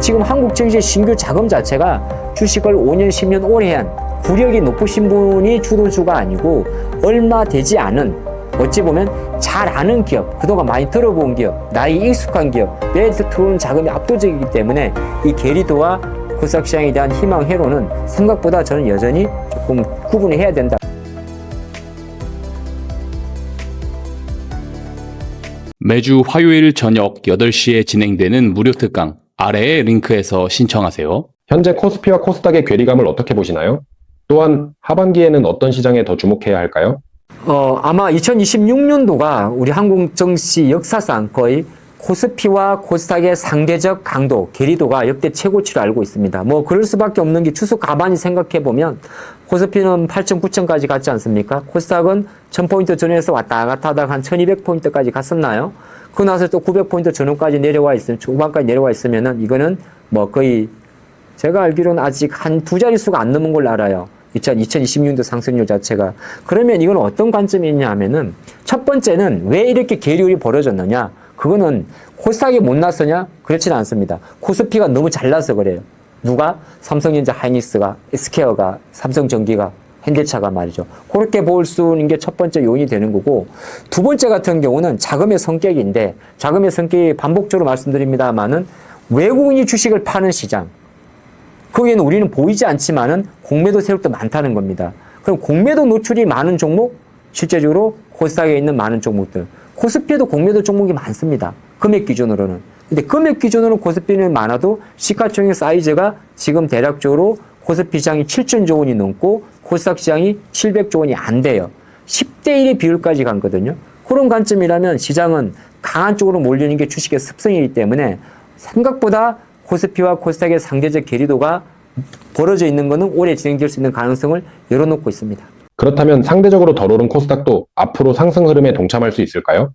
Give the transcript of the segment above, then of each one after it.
지금 한국 증시의 신규 자금 자체가 주식을 5년, 10년 오래 한 구력이 높으신 분이 주도주가 아니고 얼마 되지 않은, 어찌 보면 잘 아는 기업, 그동안 많이 들어본 기업, 나이 익숙한 기업, 내한테 들어오는 자금이 압도적이기 때문에 이 게리도와 코스닥 시장에 대한 희망 회로는 생각보다 저는 여전히 조금 구분을 해야 된다. 매주 화요일 저녁 8시에 진행되는 무료 특강 아래의 링크에서 신청하세요. 현재 코스피와 코스닥의 괴리감을 어떻게 보시나요? 또한 하반기에는 어떤 시장에 더 주목해야 할까요? 아마 2026년도가 우리 한국 증시 역사상 거의 코스피와 코스닥의 상대적 강도, 괴리도가 역대 최고치로 알고 있습니다. 뭐 그럴 수밖에 없는 게 추석 가만히 생각해 보면 코스피는 8천, 9천까지 갔지 않습니까? 코스닥은 1000포인트 전후에서 왔다 갔다 하다가 한 1200포인트까지 갔었나요? 그 나서 또 900포인트 전후까지 내려와 있으면, 초반까지 내려와 있으면은 이거는 뭐 거의 제가 알기로는 아직 한 두 자릿수가 안 넘은 걸로 알아요. 2026년도 상승률 자체가. 그러면 이건 어떤 관점이 있냐 하면은 첫 번째는 왜 이렇게 계율이 벌어졌느냐? 그거는 코스닥이 못 났으냐? 그렇지는 않습니다. 코스피가 너무 잘나서 그래요. 누가? 삼성전자, 하이닉스가, SK가, 삼성전기가, 현대차가 말이죠. 그렇게 볼 수 있는 게 첫 번째 요인이 되는 거고, 두 번째 같은 경우는 자금의 성격인데, 자금의 성격이 반복적으로 말씀드립니다만은 외국인이 주식을 파는 시장, 거기에는 우리는 보이지 않지만은 공매도 세력도 많다는 겁니다. 그럼 공매도 노출이 많은 종목, 실제적으로 코스닥에 있는 많은 종목들, 코스피에도 공매도 종목이 많습니다. 금액 기준으로는. 근데 금액 기준으로는 코스피는 많아도 시가총액 사이즈가 지금 대략적으로 코스피 시장이 7천조 원이 넘고 코스닥 시장이 700조 원이 안 돼요. 10대 1의 비율까지 갔거든요. 그런 관점이라면 시장은 강한 쪽으로 몰리는 게 주식의 습성이기 때문에 생각보다 코스피와 코스닥의 상대적 괴리도가 벌어져 있는 것은 오래 진행될 수 있는 가능성을 열어놓고 있습니다. 그렇다면 상대적으로 덜 오른 코스닥도 앞으로 상승 흐름에 동참할 수 있을까요?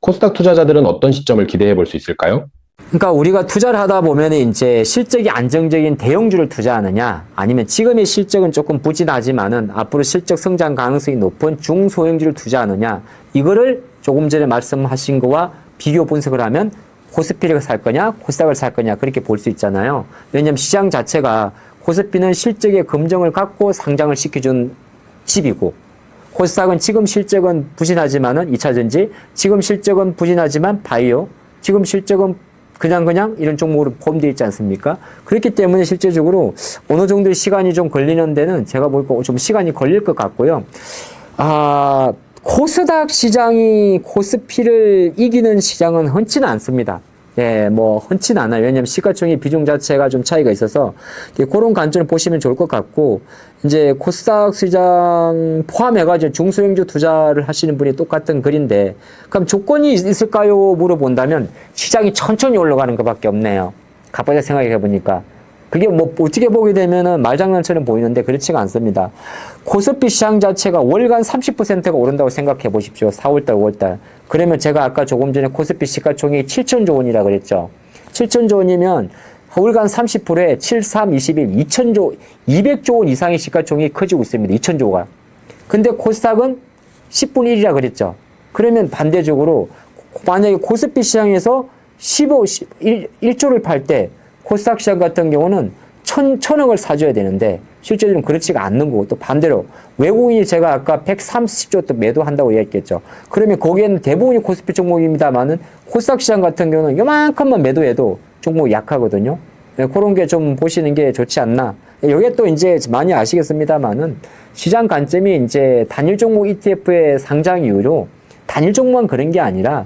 코스닥 투자자들은 어떤 시점을 기대해 볼 수 있을까요? 그러니까 우리가 투자를 하다 보면 이제 실적이 안정적인 대형주를 투자하느냐, 아니면 지금의 실적은 조금 부진하지만은 앞으로 실적 성장 가능성이 높은 중소형주를 투자하느냐, 이거를 조금 전에 말씀하신 거와 비교 분석을 하면 코스피를 살 거냐, 코스닥을 살 거냐, 그렇게 볼 수 있잖아요. 왜냐하면 시장 자체가 코스피는 실적의 검증을 갖고 상장을 시켜준 집이고, 코스닥은 지금 실적은 부진하지만은 2차전지, 지금 실적은 부진하지만 바이오, 지금 실적은 그냥 이런 종목으로 포함되어 있지 않습니까? 그렇기 때문에 실제적으로 어느 정도의 시간이 좀 걸리는 데는 제가 보니까 좀 시간이 걸릴 것 같고요. 코스닥 시장이 코스피를 이기는 시장은 흔치는 않습니다. 예, 뭐 흔치는 않아요. 왜냐하면 시가총액 비중 자체가 좀 차이가 있어서 그런 관점을 보시면 좋을 것 같고, 이제 코스닥 시장 포함해가지고 중소형주 투자를 하시는 분이 똑같은 글인데, 그럼 조건이 있을까요? 물어본다면 시장이 천천히 올라가는 것밖에 없네요. 가만히 생각해 보니까. 그게 뭐 어떻게 보게 되면은 말장난처럼 보이는데 그렇지가 않습니다. 코스피 시장 자체가 월간 30%가 오른다고 생각해 보십시오. 4월달, 5월달. 그러면 제가 아까 조금 전에 코스피 시가총액이 7천조 원이라 그랬죠. 7천조 원이면 월간 30%에 7, 3, 21, 200조 원 이상의 시가총액이 커지고 있습니다. 2천조가. 근데 코스닥은 10분의 1이라 그랬죠. 그러면 반대적으로 만약에 코스피 시장에서 1조를 팔 때 코스닥 시장 같은 경우는 천억을 사줘야 되는데 실제로는 그렇지가 않는 거고, 또 반대로 외국인이 제가 아까 130조 또 매도한다고 얘기했겠죠. 그러면 거기에는 대부분이 코스피 종목입니다만은 코스닥 시장 같은 경우는 요만큼만 매도해도 종목이 약하거든요. 그런 게 좀 보시는 게 좋지 않나. 여기에 또 이제 많이 아시겠습니다만은 시장 관점이 이제 단일 종목 ETF의 상장 이후로 단일 종목만 그런 게 아니라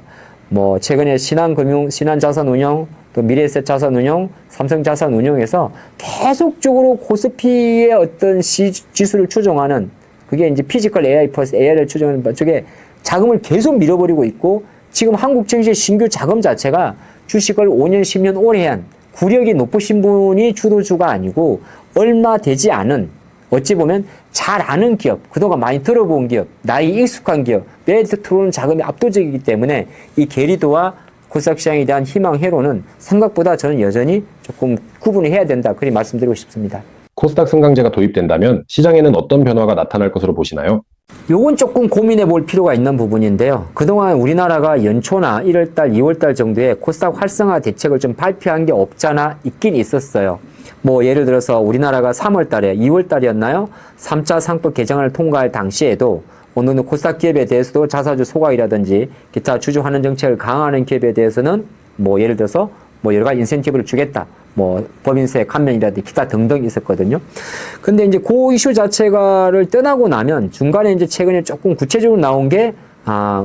뭐 최근에 신한자산운용, 또 미래에셋자산운용, 삼성자산운용에서 계속적으로 코스피의 어떤 지수를 추종하는, 그게 이제 피지컬 AI 플러스 AI를 추종하는 쪽에 자금을 계속 밀어버리고 있고, 지금 한국 증시의 신규 자금 자체가 주식을 5년, 10년 오래 한 구력이 높으신 분이 주도주가 아니고 얼마 되지 않은, 어찌 보면 잘 아는 기업, 그동안 많이 들어본 기업, 나이 익숙한 기업, 내한테 들어오는 자금이 압도적이기 때문에 이 게리도와 코스닥 시장에 대한 희망 회로는 생각보다 저는 여전히 조금 구분을 해야 된다, 그렇게 말씀드리고 싶습니다. 코스닥 승강제가 도입된다면 시장에는 어떤 변화가 나타날 것으로 보시나요? 요건 조금 고민해 볼 필요가 있는 부분인데요. 그동안 우리나라가 연초나 1월달, 2월달 정도에 코스닥 활성화 대책을 좀 발표한 게 없잖아 있긴 있었어요. 뭐 예를 들어서 우리나라가 3월달에, 2월달이었나요? 3차 상법 개정을 통과할 당시에도 어느 정도 코스닥 기업에 대해서도 자사주 소각이라든지 기타 주주 환원 정책을 강화하는 기업에 대해서는 뭐 예를 들어서 뭐 여러 가지 인센티브를 주겠다. 뭐 법인세 감면이라든지 기타 등등 있었거든요. 근데 이제 그 이슈 자체가를 떠나고 나면 중간에 이제 최근에 조금 구체적으로 나온 게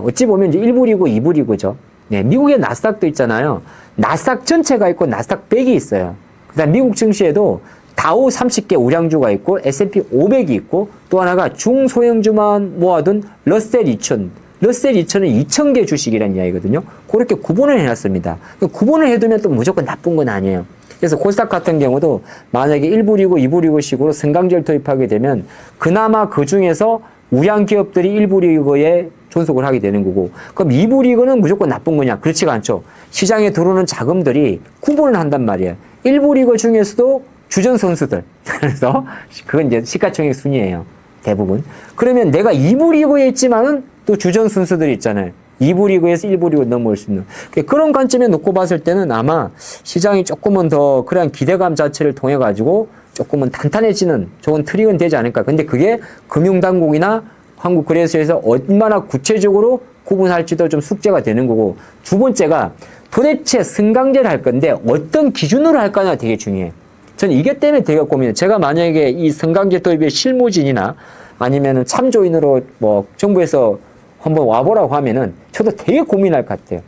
어찌 보면 이제 1부 리그, 2부 리그죠. 네, 미국의 나스닥도 있잖아요. 나스닥 전체가 있고 나스닥 100이 있어요. 그다음 미국 증시에도 다우 30개 우량주가 있고 S&P 500이 있고 또 하나가 중소형주만 모아둔 러셀 2000. 러셀 2000은 2000개 주식이라는 이야기거든요. 그렇게 구분을 해놨습니다. 구분을 해두면 또 무조건 나쁜 건 아니에요. 그래서 코스닥 같은 경우도 만약에 1부 리그, 2부 리그 식으로 승강제를 도입하게 되면 그나마 그 중에서 우량 기업들이 1부 리그에 존속을 하게 되는 거고, 그럼 2부 리그는 무조건 나쁜 거냐? 그렇지가 않죠. 시장에 들어오는 자금들이 구분을 한단 말이에요. 1부 리그 중에서도 주전 선수들. 그래서 그건 이제 시가총액 순이에요. 대부분. 그러면 내가 2부 리그에 있지만은 또 주전 선수들이 있잖아요. 2부 리그에서 1부 리그 넘어올 수 있는. 그런 관점에 놓고 봤을 때는 아마 시장이 조금은 더 그런 기대감 자체를 통해 가지고 조금은 탄탄해지는 좋은 트릭은 되지 않을까. 근데 그게 금융당국이나 한국거래소에서 얼마나 구체적으로 구분할지도 좀 숙제가 되는 거고, 두 번째가 도대체 승강제를 할 건데 어떤 기준으로 할 거냐 되게 중요해요. 저는 이게 때문에 되게 고민해요. 제가 만약에 이 승강제 도입의 실무진이나 아니면은 참조인으로 뭐 정부에서 한번 와보라고 하면은 저도 되게 고민할 것 같아요.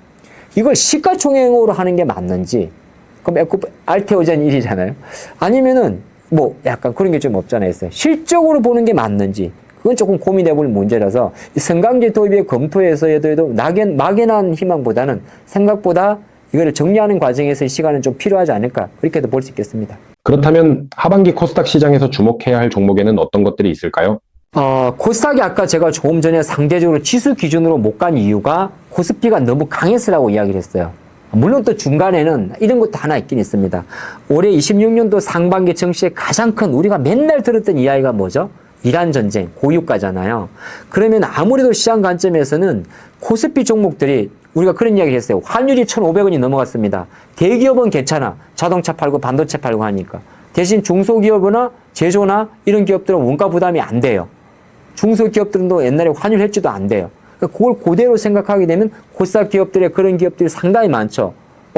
이걸 시가총액으로 하는 게 맞는지, 그럼 알테오젠 1이잖아요. 아니면은 뭐 약간 그런 게 좀 없잖아요. 실적으로 보는 게 맞는지, 그건 조금 고민해볼 문제라서 승강제 도입의 검토에서도 막연한 희망보다는 생각보다 이거를 정리하는 과정에서 시간은 좀 필요하지 않을까, 그렇게도 볼 수 있겠습니다. 그렇다면 하반기 코스닥 시장에서 주목해야 할 종목에는 어떤 것들이 있을까요? 코스닥이 아까 제가 조금 전에 상대적으로 지수 기준으로 못 간 이유가 코스피가 너무 강했으라고 이야기를 했어요. 물론 또 중간에는 이런 것도 하나 있긴 있습니다. 올해 26년도 상반기 증시의 가장 큰, 우리가 맨날 들었던 이야기가 뭐죠? 이란 전쟁, 고유가잖아요. 그러면 아무래도 시장 관점에서는 코스피 종목들이, 우리가 그런 이야기를 했어요. 환율이 1,500원이 넘어갔습니다. 대기업은 괜찮아. 자동차 팔고 반도체 팔고 하니까. 대신 중소기업이나 제조나 이런 기업들은 원가 부담이 안 돼요. 중소기업들도 옛날에 환율 해지도 안 돼요. 그걸 그대로 생각하게 되면 코스닥 기업들의 그런 기업들이 상당히 많죠.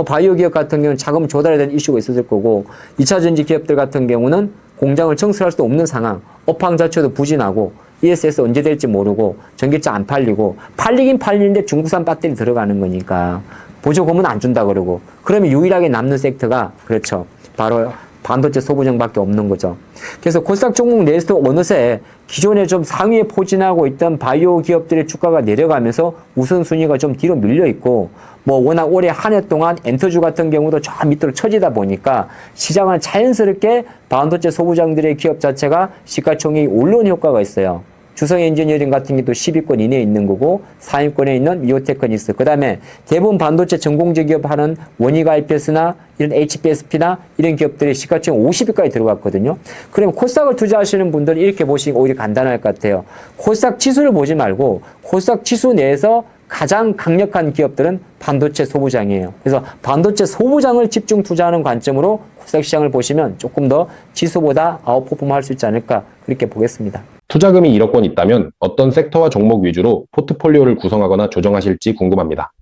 바이오 기업 같은 경우는 자금 조달에 대한 이슈가 있었을 거고, 2차 전지 기업들 같은 경우는 공장을 청소할 수도 없는 상황, 업황 자체도 부진하고, ESS 언제 될지 모르고, 전기차 안 팔리고, 팔리긴 팔리는데 중국산 배터리 들어가는 거니까, 보조금은 안 준다 그러고, 그러면 유일하게 남는 섹터가, 그렇죠. 바로 반도체 소부장밖에 없는 거죠. 그래서 코스닥 종목 내에서도 어느새 기존에 좀 상위에 포진하고 있던 바이오 기업들의 주가가 내려가면서 우선순위가 좀 뒤로 밀려 있고, 뭐 워낙 올해 한 해 동안 엔터주 같은 경우도 저 밑으로 처지다 보니까 시장은 자연스럽게 반도체 소부장들의 기업 자체가 시가총액이 올라온 효과가 있어요. 주성 엔지니어링 같은 게 또 10위권 이내에 있는 거고, 상위권에 있는 미오테크니스, 그 다음에 대부분 반도체 전공제 기업 하는 원익 IPS나 이런 HPSP나 이런 기업들이 시가총액 50위까지 들어갔거든요. 그러면 코스닥을 투자하시는 분들은 이렇게 보시기 오히려 간단할 것 같아요. 코스닥 지수를 보지 말고 코스닥 지수 내에서 가장 강력한 기업들은 반도체 소부장이에요. 그래서 반도체 소부장을 집중 투자하는 관점으로 코스닥 시장을 보시면 조금 더 지수보다 아웃퍼폼 할 수 있지 않을까, 그렇게 보겠습니다. 투자금이 1억 원 있다면 어떤 섹터와 종목 위주로 포트폴리오를 구성하거나 조정하실지 궁금합니다.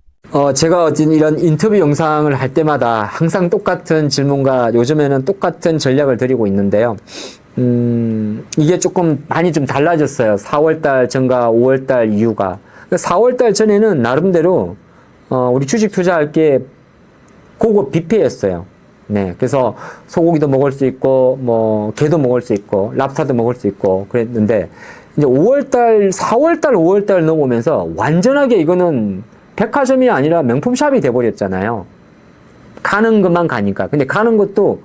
제가 이런 인터뷰 영상을 할 때마다 항상 똑같은 질문과 요즘에는 똑같은 전략을 드리고 있는데요. 이게 조금 많이 좀 달라졌어요. 4월달 전과 5월달 이후가. 4월달 전에는 나름대로, 우리 주식 투자할 게 고급 뷔페였어요. 네. 그래서 소고기도 먹을 수 있고, 뭐, 게도 먹을 수 있고, 랍스타도 먹을 수 있고, 그랬는데, 이제 4월달, 5월달 넘어오면서 완전하게 이거는 백화점이 아니라 명품샵이 돼버렸잖아요. 가는 것만 가니까. 근데 가는 것도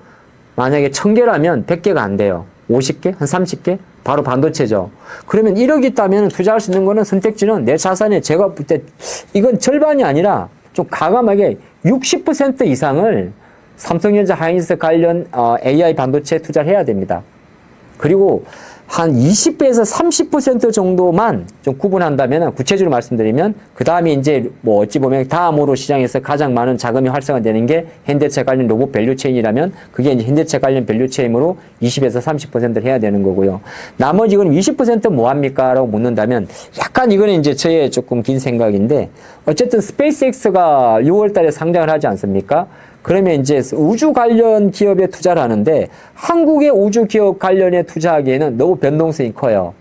만약에 1000개라면 100개가 안 돼요. 50개? 한 30개? 바로 반도체죠. 그러면 1억 있다면 투자할 수 있는 거는 선택지는 내 자산에 제가 볼 때 이건 절반이 아니라 좀 과감하게 60% 이상을 삼성전자 하이닉스 관련 AI 반도체 투자를 해야 됩니다. 그리고 한 20배에서 30% 정도만 좀 구분한다면, 구체적으로 말씀드리면, 그 다음에 이제 뭐 어찌 보면 다음으로 시장에서 가장 많은 자금이 활성화되는 게 현대차 관련 로봇 밸류체인이라면, 그게 이제 현대차 관련 밸류체인으로 20에서 30%를 해야 되는 거고요. 나머지 이건 20% 뭐 합니까? 라고 묻는다면, 약간 이거는 이제 저의 조금 긴 생각인데, 어쨌든 스페이스X가 6월 달에 상장을 하지 않습니까? 그러면 이제 우주 관련 기업에 투자를 하는데 한국의 우주 기업 관련에 투자하기에는 너무 변동성이 커요.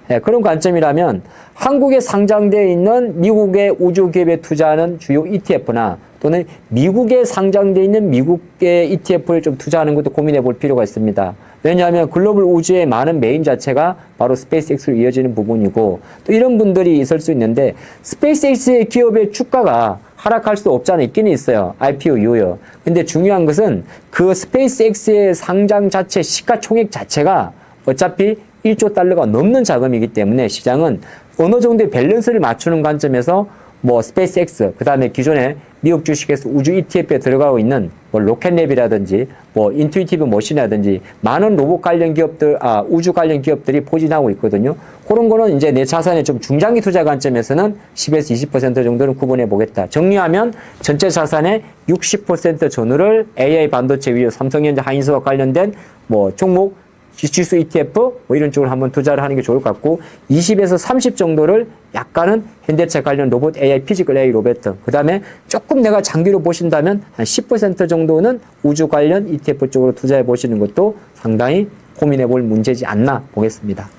예, 그런 관점이라면 한국에 상장되어 있는 미국의 우주 기업에 투자하는 주요 ETF나 또는 미국에 상장되어 있는 미국의 ETF를 좀 투자하는 것도 고민해 볼 필요가 있습니다. 왜냐하면 글로벌 우주의 많은 메인 자체가 바로 스페이스X로 이어지는 부분이고 또 이런 분들이 있을 수 있는데 스페이스X의 기업의 주가가 하락할 수도 없지 않아 있기는 있어요. IPO 이후요. 근데 중요한 것은 그 스페이스X의 상장 자체 시가총액 자체가 어차피 1조 달러가 넘는 자금이기 때문에 시장은 어느 정도의 밸런스를 맞추는 관점에서 뭐 스페이스X, 그 다음에 기존에 미국 주식에서 우주 ETF에 들어가고 있는 뭐 로켓랩이라든지 뭐 인투이티브 머신이라든지 많은 로봇 관련 기업들, 우주 관련 기업들이 포진하고 있거든요. 그런 거는 이제 내 자산의 좀 중장기 투자 관점에서는 10에서 20% 정도는 구분해 보겠다. 정리하면 전체 자산의 60% 전후를 AI 반도체 위에 삼성전자 하이닉스와 관련된 뭐 종목 지수 ETF 뭐 이런 쪽으로 한번 투자를 하는 게 좋을 것 같고 20에서 30 정도를 약간은 현대차 관련 로봇 AI, 피지컬 AI 로봇 그 다음에 조금 내가 장기로 보신다면 한 10% 정도는 우주 관련 ETF 쪽으로 투자해 보시는 것도 상당히 고민해 볼 문제지 않나 보겠습니다.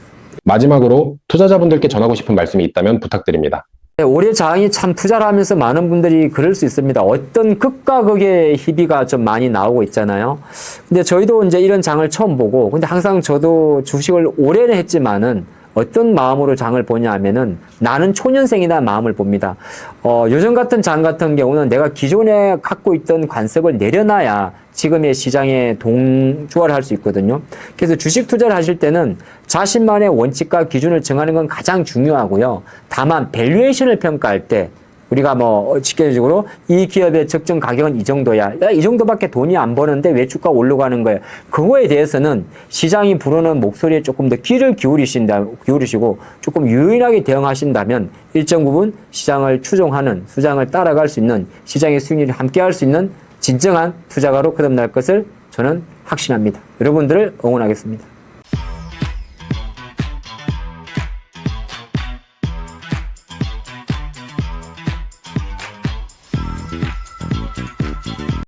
마지막으로 투자자분들께 전하고 싶은 말씀이 있다면 부탁드립니다. 네, 올해 장이 참 투자를 하면서 많은 분들이 그럴 수 있습니다. 어떤 극과 극의 희비가 좀 많이 나오고 있잖아요. 근데 저희도 이제 이런 장을 처음 보고, 근데 항상 저도 주식을 오래는 했지만은 어떤 마음으로 장을 보냐 하면은 나는 초년생이다 마음을 봅니다. 요즘 같은 장 같은 경우는 내가 기존에 갖고 있던 관습을 내려놔야 지금의 시장에 동조화를 할 수 있거든요. 그래서 주식 투자를 하실 때는 자신만의 원칙과 기준을 정하는 건 가장 중요하고요. 다만 밸류에이션을 평가할 때 우리가 뭐 직계적으로 이 기업의 적정 가격은 이 정도야. 야, 이 정도밖에 돈이 안 버는데 왜 주가 올라가는 거야. 그거에 대해서는 시장이 부르는 목소리에 조금 더 귀를 기울이시고 조금 유연하게 대응하신다면 일정 부분 시장을 추종하는, 시장을 따라갈 수 있는, 시장의 수익률이 함께할 수 있는 진정한 투자가로 거듭날 것을 저는 확신합니다. 여러분들을 응원하겠습니다.